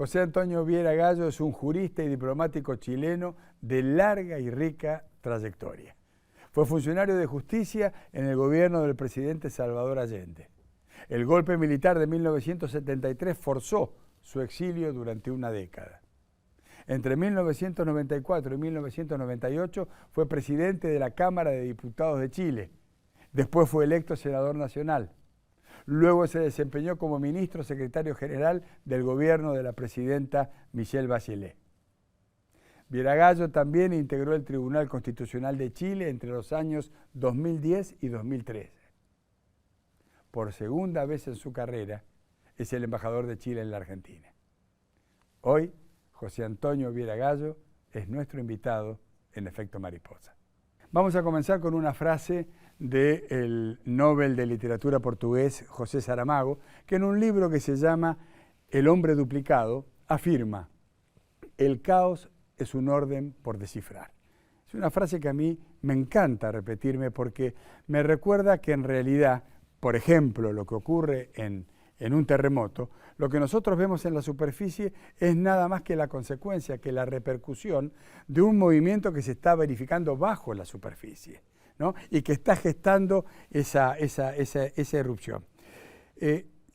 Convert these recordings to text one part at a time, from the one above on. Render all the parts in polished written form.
José Antonio Viera Gallo es un jurista y diplomático chileno de larga y rica trayectoria. Fue funcionario de justicia en el gobierno del presidente Salvador Allende. El golpe militar de 1973 forzó su exilio durante una década. Entre 1994 y 1998 fue presidente de la Cámara de Diputados de Chile. Después fue electo senador nacional. Luego se desempeñó como ministro secretario general del gobierno de la presidenta Michelle Bachelet. Viera Gallo también integró el Tribunal Constitucional de Chile entre los años 2010 y 2013. Por segunda vez en su carrera, es el embajador de Chile en la Argentina. Hoy, José Antonio Viera Gallo es nuestro invitado en Efecto Mariposa. Vamos a comenzar con una frase del Nobel de Literatura portugués José Saramago, que en un libro que se llama El hombre duplicado afirma: el caos es un orden por descifrar. Es una frase que a mí me encanta repetirme porque me recuerda que en realidad, por ejemplo, lo que ocurre en un terremoto, lo que nosotros vemos en la superficie es nada más que la consecuencia, que la repercusión de un movimiento que se está verificando bajo la superficie, ¿no? Y que está gestando esa erupción.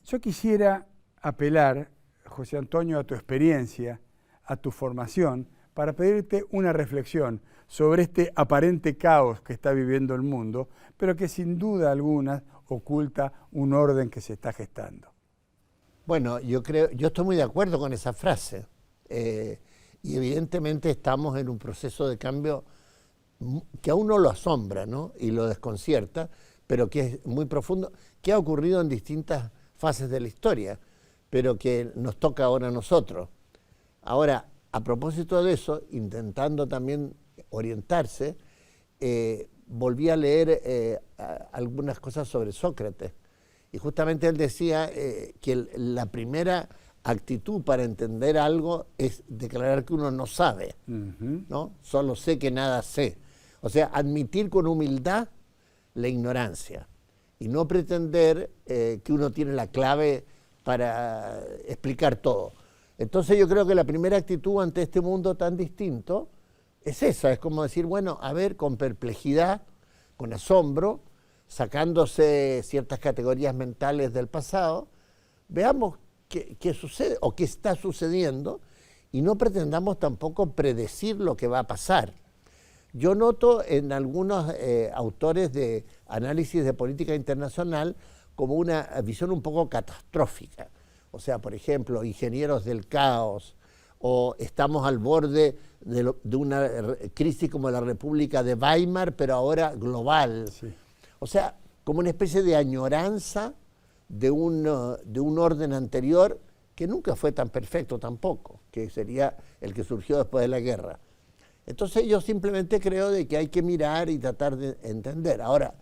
Yo quisiera apelar, José Antonio, a tu experiencia, a tu formación, para pedirte una reflexión sobre este aparente caos que está viviendo el mundo, pero que sin duda alguna oculta un orden que se está gestando. Bueno, yo estoy muy de acuerdo con esa frase. Y evidentemente estamos en un proceso de cambio que a uno lo asombra, ¿no? Y lo desconcierta, pero que es muy profundo, que ha ocurrido en distintas fases de la historia, pero que nos toca ahora a nosotros. Ahora, a propósito de eso, intentando también orientarse, volví a leer algunas cosas sobre Sócrates. Y justamente él decía que la primera actitud para entender algo es declarar que uno no sabe, ¿no? Solo sé que nada sé. O sea, admitir con humildad la ignorancia y no pretender que uno tiene la clave para explicar todo. Entonces yo creo que la primera actitud ante este mundo tan distinto es esa, es como decir, bueno, a ver, con perplejidad, con asombro, sacándose ciertas categorías mentales del pasado, veamos qué sucede o qué está sucediendo y no pretendamos tampoco predecir lo que va a pasar. Yo noto en algunos autores de análisis de política internacional como una visión un poco catastrófica. O sea, por ejemplo, ingenieros del caos, o estamos al borde de una crisis como la República de Weimar, pero ahora global. Sí. O sea, como una especie de añoranza de un orden anterior que nunca fue tan perfecto tampoco, que sería el que surgió después de la guerra. Entonces yo simplemente creo de que hay que mirar y tratar de entender. Ahora,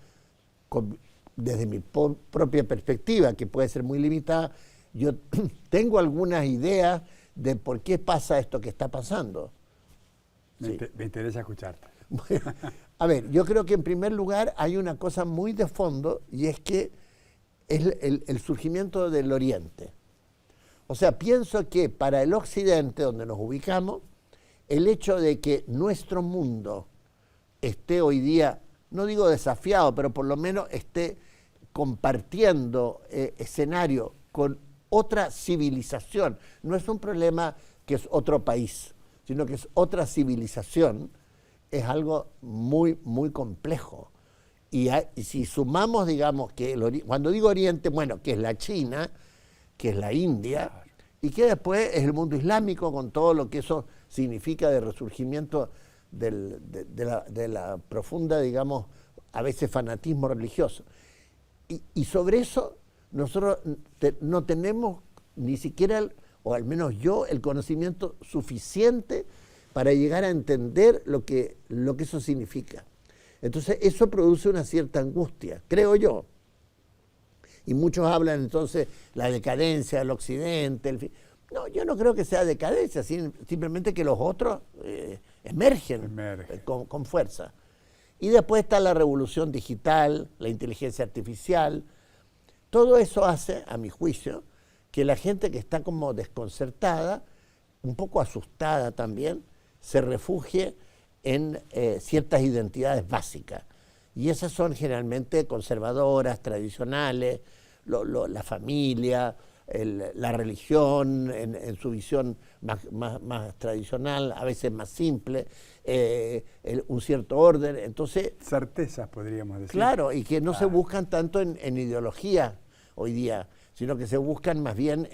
desde mi propia perspectiva, que puede ser muy limitada, yo tengo algunas ideas de por qué pasa esto que está pasando. Me interesa escucharte. Bueno, a ver, yo creo que en primer lugar hay una cosa muy de fondo y es que es el surgimiento del Oriente. O sea, pienso que para el Occidente, donde nos ubicamos, el hecho de que nuestro mundo esté hoy día, no digo desafiado, pero por lo menos esté compartiendo escenario con otra civilización, no es un problema que es otro país, sino que es otra civilización, es algo muy, muy complejo. Y si sumamos, digamos, que cuando digo Oriente, bueno, que es la China, que es la India, y que después es el mundo islámico con todo lo que eso significa de resurgimiento de la profunda, digamos, a veces fanatismo religioso. Y sobre eso nosotros no tenemos ni siquiera, o al menos yo, el conocimiento suficiente para llegar a entender lo que eso significa. Entonces eso produce una cierta angustia, creo yo. Y muchos hablan entonces la decadencia del Occidente. No, yo no creo que sea decadencia, simplemente que los otros emergen con fuerza. Y después está la revolución digital, la inteligencia artificial. Todo eso hace, a mi juicio, que la gente que está como desconcertada un poco asustada también, se refugie en ciertas identidades básicas. Y esas son generalmente conservadoras, tradicionales, la familia, la religión en su visión más tradicional, a veces más simple, un cierto orden. Entonces, certezas, podríamos decir. claro, y que no se buscan tanto en ideología hoy día, sino que se buscan más bien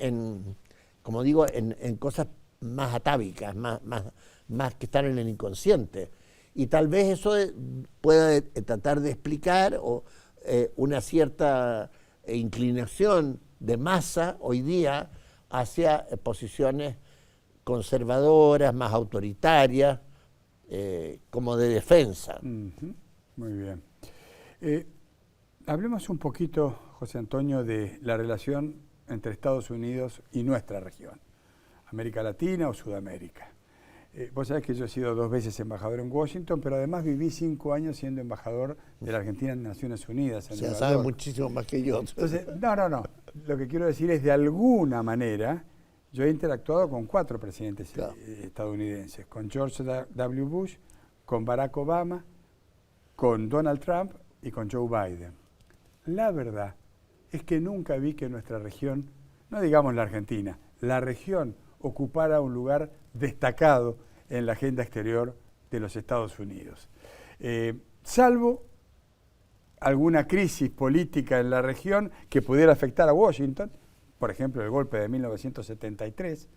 como digo, en cosas más atávicas, más que están en el inconsciente. Y tal vez eso pueda tratar de explicar una cierta inclinación de masa hoy día hacia posiciones conservadoras, más autoritarias, como de defensa. Muy bien. Hablemos un poquito, José Antonio, de la relación entre Estados Unidos y nuestra región, América Latina o Sudamérica. Vos sabés que yo he sido 2 veces embajador en Washington, pero además viví 5 años siendo embajador de la Argentina en Naciones Unidas. Ya sabe muchísimo más que yo. Entonces, no. Lo que quiero decir es, de alguna manera, yo he interactuado con 4 presidentes estadounidenses, con George W. Bush, con Barack Obama, con Donald Trump y con Joe Biden. La verdad es que nunca vi que nuestra región, no digamos la Argentina, la región ocupara un lugar destacado en la agenda exterior de los Estados Unidos. Salvo alguna crisis política en la región que pudiera afectar a Washington, por ejemplo el golpe de 1973,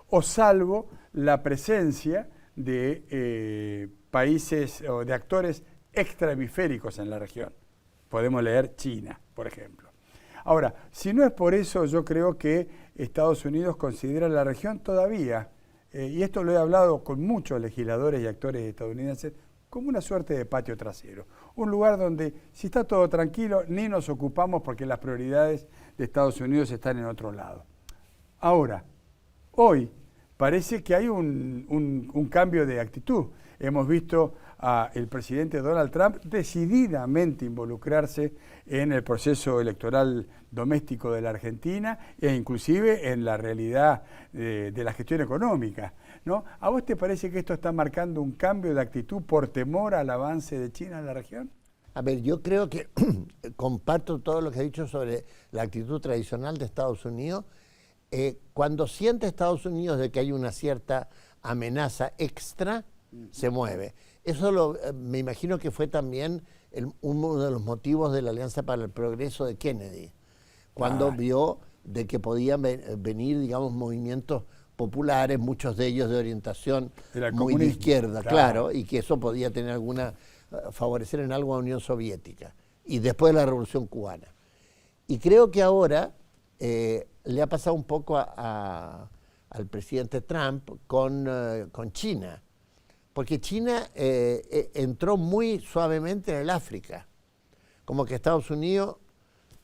o salvo la presencia de países o de actores extrahemisféricos en la región. Podemos leer China, por ejemplo. Ahora, si no es por eso, yo creo que Estados Unidos considera la región todavía, y esto lo he hablado con muchos legisladores y actores estadounidenses, como una suerte de patio trasero. Un lugar donde, si está todo tranquilo, ni nos ocupamos porque las prioridades de Estados Unidos están en otro lado. Ahora, hoy parece que hay un cambio de actitud. Hemos visto al presidente Donald Trump decididamente involucrarse en el proceso electoral doméstico de la Argentina e inclusive en la realidad de la gestión económica, ¿no? ¿A vos te parece que esto está marcando un cambio de actitud por temor al avance de China en la región? A ver, yo creo que comparto todo lo que ha dicho sobre la actitud tradicional de Estados Unidos. Cuando siente Estados Unidos de que hay una cierta amenaza extra, se mueve. Eso me imagino que fue también uno de los motivos de la Alianza para el Progreso de Kennedy, cuando vio de que podían venir, digamos, movimientos populares, muchos de ellos de orientación muy de izquierda, claro, y que eso podía tener favorecer en algo a la Unión Soviética, y después de la Revolución Cubana. Y creo que ahora le ha pasado un poco al presidente Trump con China, porque China entró muy suavemente en el África, como que Estados Unidos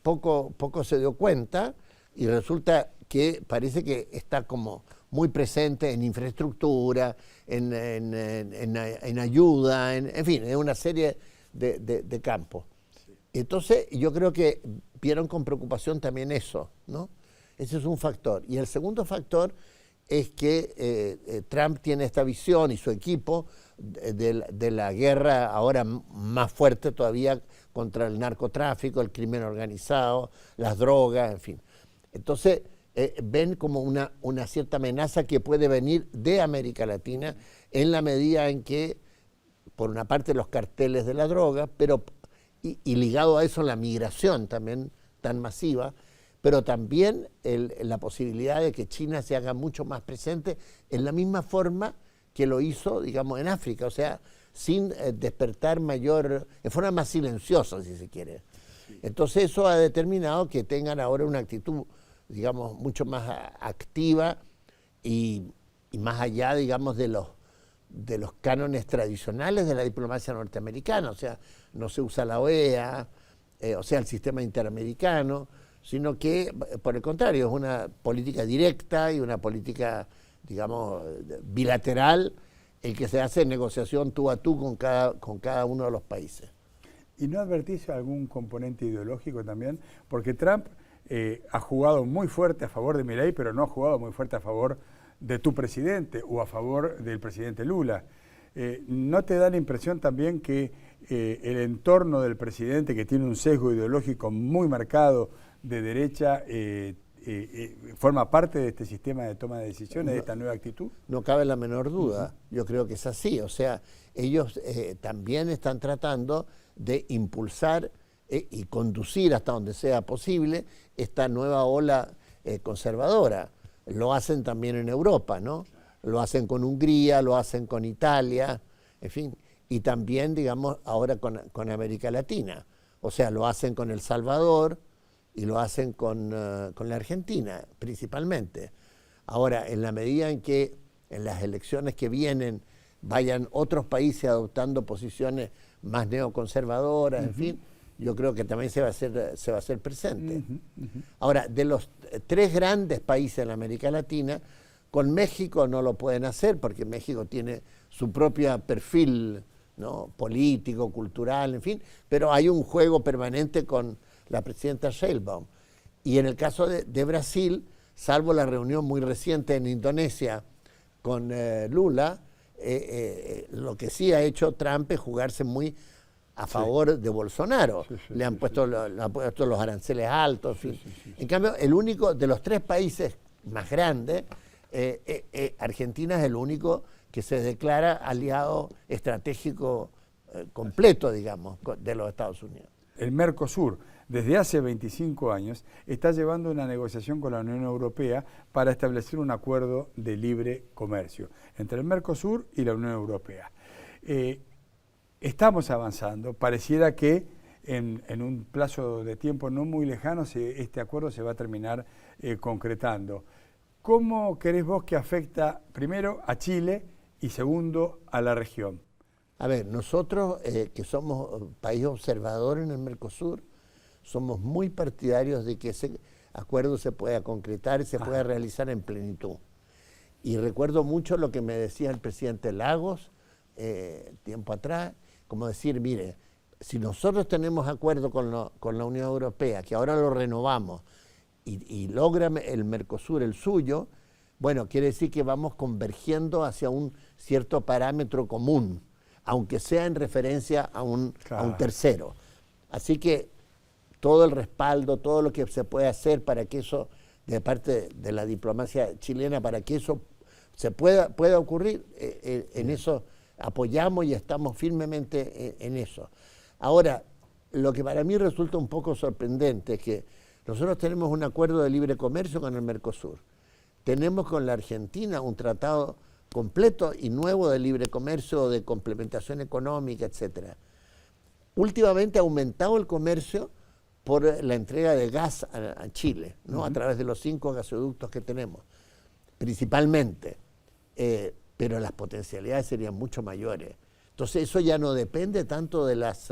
poco se dio cuenta, y resulta que parece que está como muy presente en infraestructura, en ayuda, en fin, en una serie de campos. Sí. Entonces yo creo que vieron con preocupación también eso, ¿no? Ese es un factor. Y el segundo factor es que Trump tiene esta visión, y su equipo, de la guerra ahora más fuerte todavía contra el narcotráfico, el crimen organizado, las drogas, en fin. Entonces ven como una cierta amenaza que puede venir de América Latina, en la medida en que, por una parte, los carteles de la droga, pero y ligado a eso la migración también tan masiva, pero también la posibilidad de que China se haga mucho más presente en la misma forma que lo hizo, digamos, en África, o sea, sin despertar en forma más silenciosa, si se quiere. Sí. Entonces eso ha determinado que tengan ahora una actitud, digamos, mucho más activa y más allá, digamos, de los cánones tradicionales de la diplomacia norteamericana, o sea, no se usa la OEA, o sea, el sistema interamericano, sino que, por el contrario, es una política directa y una política, digamos, bilateral, el que se hace en negociación tú a tú con cada uno de los países. ¿Y no advertís algún componente ideológico también? Porque Trump ha jugado muy fuerte a favor de Milei, pero no ha jugado muy fuerte a favor de tu presidente o a favor del presidente Lula. ¿No te da la impresión también que el entorno del presidente, que tiene un sesgo ideológico muy marcado de derecha, forma parte de este sistema de toma de decisiones, de esta nueva actitud? No cabe la menor duda. Yo creo que es así. O sea, ellos también están tratando de impulsar y conducir hasta donde sea posible esta nueva ola conservadora. Lo hacen también en Europa, ¿no? Lo hacen con Hungría, lo hacen con Italia, en fin, y también, digamos, ahora con América Latina. O sea, lo hacen con El Salvador y lo hacen con la Argentina, principalmente. Ahora, en la medida en que en las elecciones que vienen vayan otros países adoptando posiciones más neoconservadoras, en fin, yo creo que también se va a hacer presente. Ahora, de los 3 grandes países en América Latina, con México no lo pueden hacer porque México tiene su propio perfil, ¿no?, político, cultural, en fin, pero hay un juego permanente con la presidenta Sheinbaum. Y en el caso de Brasil, salvo la reunión muy reciente en Indonesia con Lula, lo que sí ha hecho Trump es jugarse muy a favor de Bolsonaro. Le han puesto los aranceles altos, en fin. En cambio, el único de los 3 países más grandes, Argentina es el único que se declara aliado estratégico completo, digamos, de los Estados Unidos. El Mercosur, desde hace 25 años, está llevando una negociación con la Unión Europea para establecer un acuerdo de libre comercio entre el Mercosur y la Unión Europea. Estamos avanzando, pareciera que en un plazo de tiempo no muy lejano este acuerdo se va a terminar concretando. ¿Cómo querés vos que afecta, primero, a Chile y segundo, a la región? A ver, nosotros que somos país observador en el Mercosur, somos muy partidarios de que ese acuerdo se pueda concretar y se pueda realizar en plenitud. Y recuerdo mucho lo que me decía el presidente Lagos tiempo atrás, como decir, mire, si nosotros tenemos acuerdo con la Unión Europea, que ahora lo renovamos, y logra el Mercosur el suyo, bueno, quiere decir que vamos convergiendo hacia un cierto parámetro común, aunque sea en referencia a un tercero. Así que todo el respaldo, todo lo que se puede hacer para que eso, de parte de la diplomacia chilena, para que eso se pueda ocurrir, en eso apoyamos y estamos firmemente en eso. Ahora, lo que para mí resulta un poco sorprendente es que nosotros tenemos un acuerdo de libre comercio con el Mercosur. Tenemos con la Argentina un tratado completo y nuevo de libre comercio, de complementación económica, etc. Últimamente ha aumentado el comercio por la entrega de gas a Chile, ¿no? A través de los 5 gasoductos que tenemos, principalmente. Pero las potencialidades serían mucho mayores. Entonces eso ya no depende tanto de las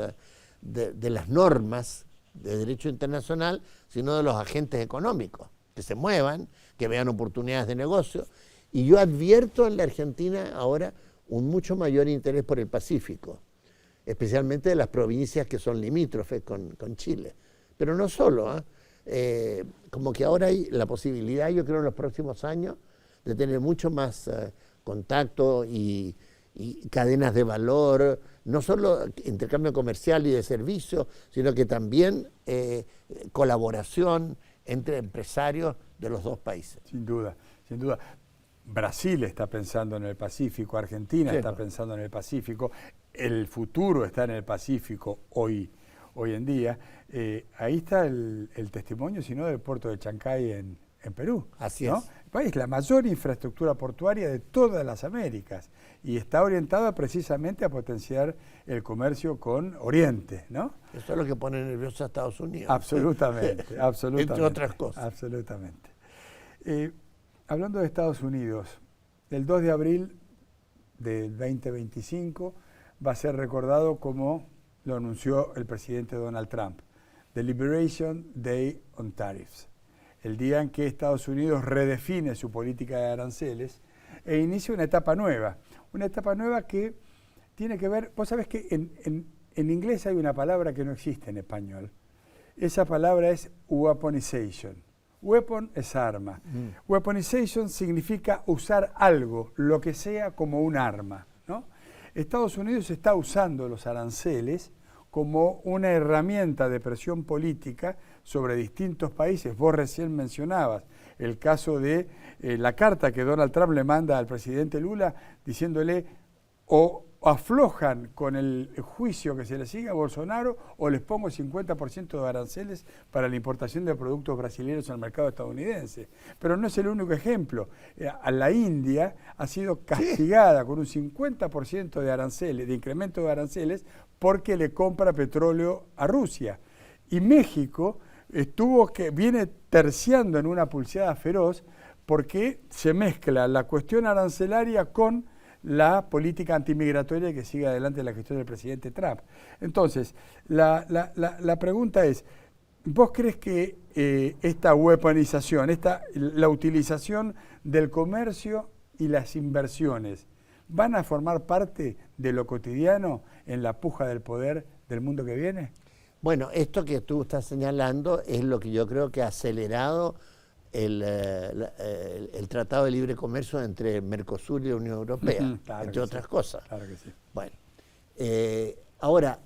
normas de derecho internacional, sino de los agentes económicos, que se muevan, que vean oportunidades de negocio. Y yo advierto en la Argentina ahora un mucho mayor interés por el Pacífico, especialmente de las provincias que son limítrofes con Chile. Pero no solo, como que ahora hay la posibilidad, yo creo en los próximos años, de tener mucho más contacto y cadenas de valor, no solo intercambio comercial y de servicios, sino que también colaboración entre empresarios de los 2 países. Sin duda, sin duda. Brasil está pensando en el Pacífico, Argentina está pensando en el Pacífico, el futuro está en el Pacífico hoy en día. Ahí está el testimonio, si no, del puerto de Chancay en Perú. Así ¿no? es. El país, la mayor infraestructura portuaria de todas las Américas, y está orientada precisamente a potenciar el comercio con Oriente, ¿no? Eso es lo que pone nervioso a Estados Unidos. Absolutamente, absolutamente. Entre otras cosas. Absolutamente. Hablando de Estados Unidos, el 2 de abril del 2025 va a ser recordado como lo anunció el presidente Donald Trump, The Liberation Day on Tariffs, el día en que Estados Unidos redefine su política de aranceles e inicia una etapa nueva que tiene que ver, vos sabés que en inglés hay una palabra que no existe en español, esa palabra es weaponization Weapon es arma. Weaponization significa usar algo, lo que sea, como un arma, ¿no? Estados Unidos está usando los aranceles como una herramienta de presión política sobre distintos países. Vos recién mencionabas el caso de la carta que Donald Trump le manda al presidente Lula diciéndole o aflojan con el juicio que se le sigue a Bolsonaro o les pongo 50% de aranceles para la importación de productos brasileños al mercado estadounidense. Pero no es el único ejemplo. A la India ha sido castigada con un 50% de aranceles, de incremento de aranceles, porque le compra petróleo a Rusia. Y México viene terciando en una pulseada feroz porque se mezcla la cuestión arancelaria con la política antimigratoria que sigue adelante la gestión del presidente Trump. Entonces, la pregunta es, ¿vos crees que esta weaponización, la utilización del comercio y las inversiones van a formar parte de lo cotidiano en la puja del poder del mundo que viene? Bueno, esto que tú estás señalando es lo que yo creo que ha acelerado el Tratado de Libre Comercio entre Mercosur y la Unión Europea, claro, entre otras cosas. Claro que sí. Bueno, ahora,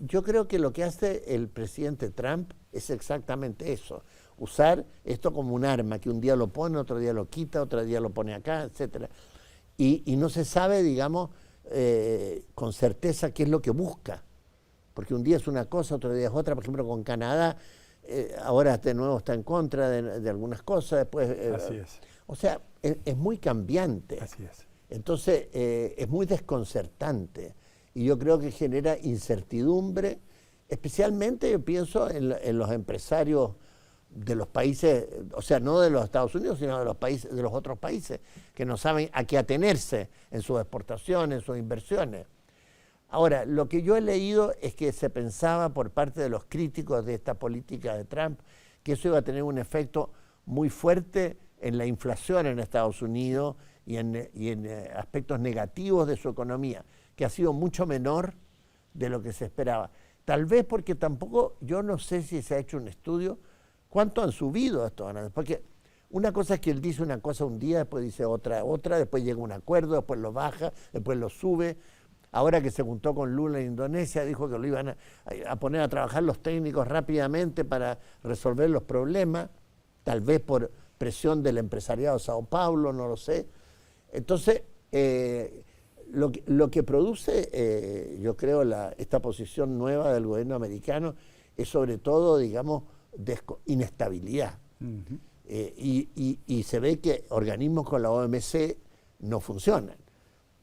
yo creo que lo que hace el presidente Trump es exactamente eso, usar esto como un arma, que un día lo pone, otro día lo quita, otro día lo pone acá, etcétera. Y no se sabe, digamos, con certeza qué es lo que busca, porque un día es una cosa, otro día es otra. Por ejemplo, con Canadá, ahora de nuevo está en contra de algunas cosas, después... Así es. O sea, es muy cambiante. Así es. Entonces, es muy desconcertante y yo creo que genera incertidumbre, especialmente yo pienso en los empresarios de los países, o sea, no de los Estados Unidos, sino de los países, de los otros países, que no saben a qué atenerse en sus exportaciones, en sus inversiones. Ahora, lo que yo he leído es que se pensaba por parte de los críticos de esta política de Trump que eso iba a tener un efecto muy fuerte en la inflación en Estados Unidos y en aspectos negativos de su economía, que ha sido mucho menor de lo que se esperaba. Tal vez porque tampoco, yo no sé si se ha hecho un estudio, cuánto han subido estos aranceles, porque una cosa es que él dice una cosa un día, después dice otra, después llega un acuerdo, después lo baja, después lo sube. Ahora que se juntó con Lula en Indonesia, dijo que lo iban a poner a trabajar los técnicos rápidamente para resolver los problemas, tal vez por presión del empresariado de Sao Paulo, no lo sé. Entonces, lo que produce, yo creo, esta posición nueva del gobierno americano es sobre todo, digamos, inestabilidad. Y se ve que organismos con la OMC no funcionan,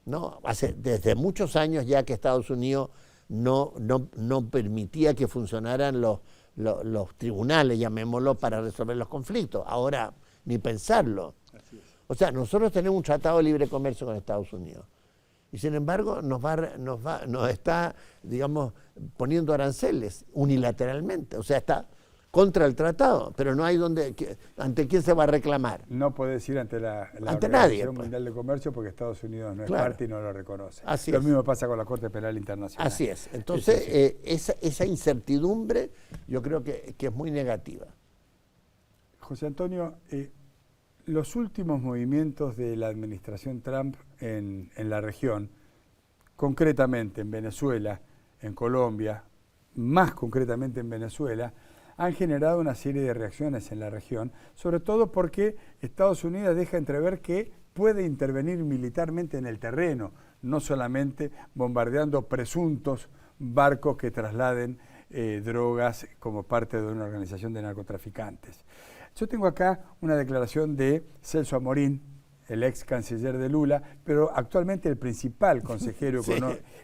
¿no? Desde muchos años ya que Estados Unidos no permitía que funcionaran los tribunales, llamémoslo, para resolver los conflictos. Ahora, ni pensarlo. O sea, nosotros tenemos un tratado de libre comercio con Estados Unidos. Y sin embargo nos está, digamos, poniendo aranceles unilateralmente. O sea, está contra el tratado, pero no hay ante quién se va a reclamar. No puedes ir ante la Organización Mundial de Comercio porque Estados Unidos no es parte y no lo reconoce. Así Lo mismo pasa con la Corte Penal Internacional. Así es. Entonces, esa incertidumbre yo creo que es muy negativa. José Antonio, los últimos movimientos de la administración Trump en la región, concretamente en Venezuela, en Colombia, más concretamente en Venezuela, han generado una serie de reacciones en la región, sobre todo porque Estados Unidos deja entrever que puede intervenir militarmente en el terreno, no solamente bombardeando presuntos barcos que trasladen drogas como parte de una organización de narcotraficantes. Yo tengo acá una declaración de Celso Amorín, el ex canciller de Lula, pero actualmente el principal consejero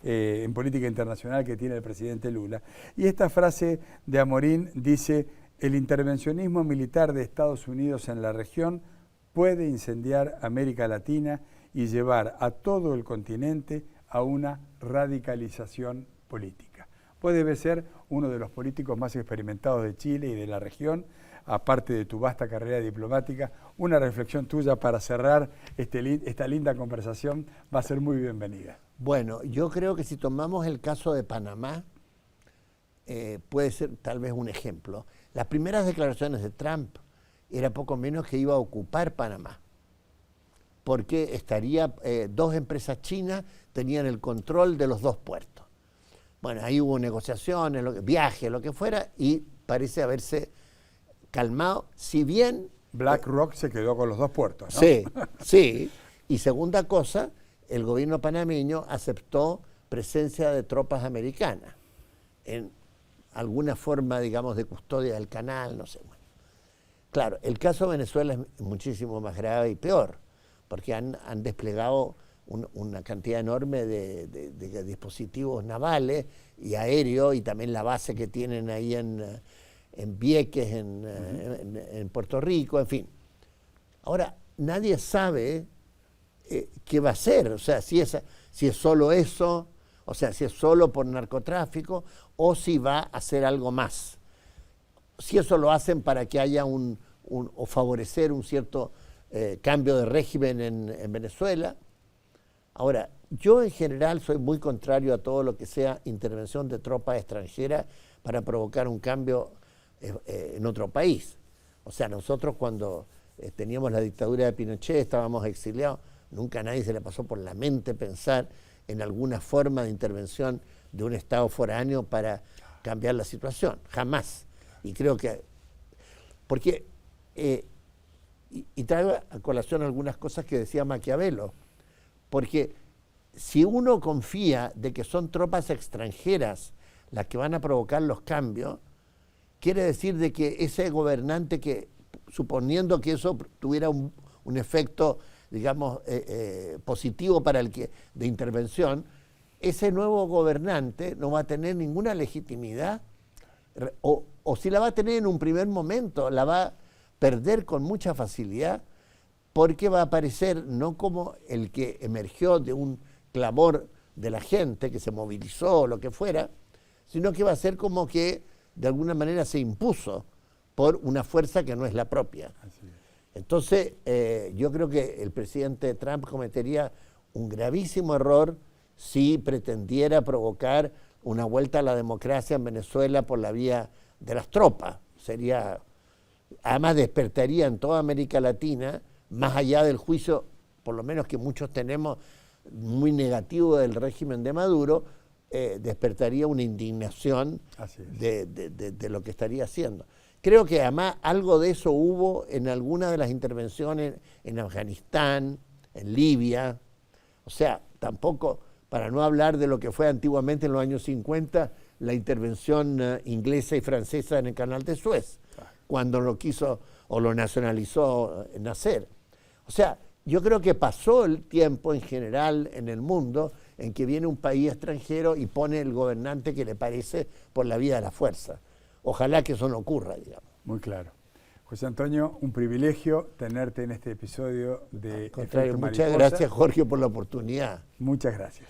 en política internacional que tiene el presidente Lula. Y esta frase de Amorín dice: el intervencionismo militar de Estados Unidos en la región puede incendiar América Latina y llevar a todo el continente a una radicalización política. Vos debes ser uno de los políticos más experimentados de Chile y de la región, aparte de tu vasta carrera diplomática. Una reflexión tuya para cerrar esta linda conversación va a ser muy bienvenida. Bueno, yo creo que si tomamos el caso de Panamá, puede ser tal vez un ejemplo. Las primeras declaraciones de Trump era poco menos que iba a ocupar Panamá, porque dos empresas chinas tenían el control de los dos puertos. Bueno, ahí hubo negociaciones, viajes, lo que fuera, y parece haberse calmado, si bien... BlackRock se quedó con los dos puertos, ¿no? Sí, sí. Y segunda cosa, el gobierno panameño aceptó presencia de tropas americanas en alguna forma, digamos, de custodia del canal, no sé. Bueno. Claro, el caso de Venezuela es muchísimo más grave y peor, porque han desplegado una cantidad enorme de dispositivos navales y aéreos, y también la base que tienen ahí en Vieques, en Puerto Rico, en fin. Ahora, nadie sabe qué va a ser, o sea, si es solo eso, o sea, si es solo por narcotráfico, o si va a hacer algo más. Si eso lo hacen para que haya o favorecer un cierto cambio de régimen en Venezuela. Ahora, yo en general soy muy contrario a todo lo que sea intervención de tropas extranjeras para provocar un cambio en otro país. O sea, nosotros cuando teníamos la dictadura de Pinochet, estábamos exiliados, nunca a nadie se le pasó por la mente pensar en alguna forma de intervención de un Estado foráneo para cambiar la situación, jamás. Y creo que, porque, y traigo a colación algunas cosas que decía Maquiavelo, porque si uno confía de que son tropas extranjeras las que van a provocar los cambios, quiere decir de que ese gobernante que, suponiendo que eso tuviera un efecto, digamos, positivo para de intervención, ese nuevo gobernante no va a tener ninguna legitimidad, o si la va a tener en un primer momento, la va a perder con mucha facilidad, porque va a aparecer no como el que emergió de un clamor de la gente, que se movilizó o lo que fuera, sino que va a ser como que de alguna manera se impuso por una fuerza que no es la propia. Así es. Entonces, yo creo que el presidente Trump cometería un gravísimo error si pretendiera provocar una vuelta a la democracia en Venezuela por la vía de las tropas. Además despertaría en toda América Latina, más allá del juicio, por lo menos que muchos tenemos, muy negativo del régimen de Maduro, despertaría una indignación de lo que estaría haciendo. Creo que además algo de eso hubo en algunas de las intervenciones en Afganistán, en Libia. O sea, tampoco, para no hablar de lo que fue antiguamente en los años 50, la intervención inglesa y francesa en el Canal de Suez, cuando lo quiso o lo nacionalizó Nasser. O sea, yo creo que pasó el tiempo en general en el mundo en que viene un país extranjero y pone el gobernante que le parece por la vía de la fuerza. Ojalá que eso no ocurra, digamos. Muy claro. José Antonio, un privilegio tenerte en este episodio de Al contrario, Efecto muchas Mariposa. gracias, Jorge, por la oportunidad. Muchas gracias.